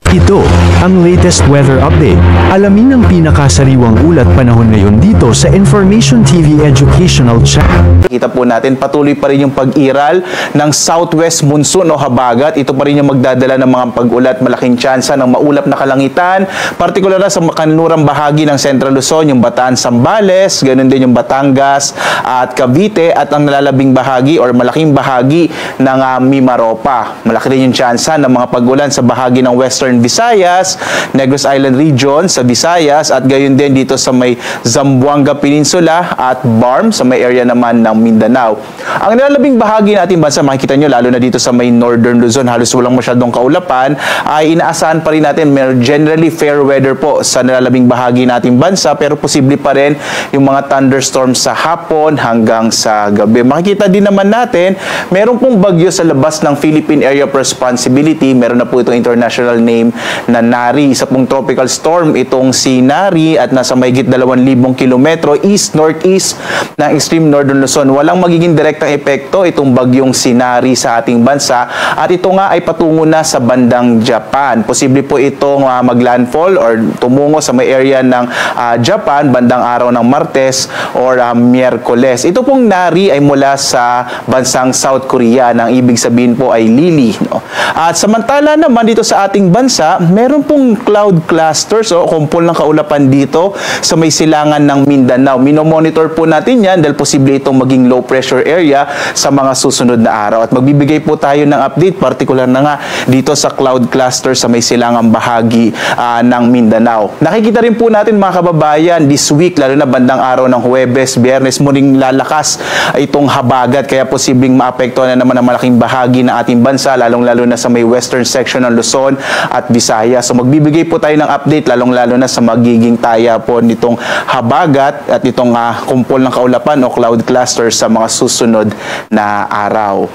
Ito ang latest weather update. Alamin ang pinakasariwang ulat panahon ngayon dito sa Information TV Educational Channel. Kita po natin patuloy pa rin yung pag-iral ng southwest monsoon o habagat. Ito pa rin yung magdadala ng mga pag-ulat, malaking tsansa ng maulap na kalangitan, partikular na sa kanlurang bahagi ng Central Luzon, yung Bataan, Zambales, ganun din yung Batangas at Cavite, at ang nalalabing bahagi or malaking bahagi ng Mimaropa. Malaki rin yung tsansa ng mga pag-ulan sa bahagi ng Western Visayas, Negros Island region sa Visayas, at gayon din dito sa may Zamboanga Peninsula at Barm sa may area naman ng Mindanao. Ang nalalabing bahagi natin bansa, makikita nyo lalo na dito sa may Northern Luzon, halos walang masyadong kaulapan, ay inaasahan pa rin natin may generally fair weather po sa nalalabing bahagi nating bansa, pero posible pa rin yung mga thunderstorms sa hapon hanggang sa gabi. Makikita din naman natin, meron pong bagyo sa labas ng Philippine Area of Responsibility. Meron na po itong international name na Nari. Isa pong tropical storm itong si Nari at nasa mahigit 2,000 kilometro east-northeast ng extreme northern Luzon. Walang magiging direktang epekto itong bagyong si Nari sa ating bansa, at ito nga ay patungo na sa bandang Japan. Posible po itong maglandfall or tumungo sa may area ng Japan bandang araw ng Martes or Miyerkules. Ito pong Nari ay mula sa bansang South Korea, nang ibig sabihin po ay lili, no? At samantala naman dito sa ating bansa, meron pong cloud clusters o kumpol ng kaulapan dito sa may silangan ng Mindanao. Minomonitor po natin yan dahil posible itong maging low pressure area sa mga susunod na araw. At magbibigay po tayo ng update, partikular na nga dito sa cloud cluster sa may silangang bahagi ng Mindanao. Nakikita rin po natin mga kababayan, this week, lalo na bandang araw ng Huwebes, Biyernes, muling lalakas itong habagat, kaya posibleng maapektuhan na naman ang malaking bahagi ng ating bansa, lalong-lalo na sa may western section ng Luzon at Visayas. So magbibigay po tayo ng update lalong-lalo na sa magiging taya po nitong habagat at itong kumpol ng kaulapan o cloud cluster sa mga susunod na araw.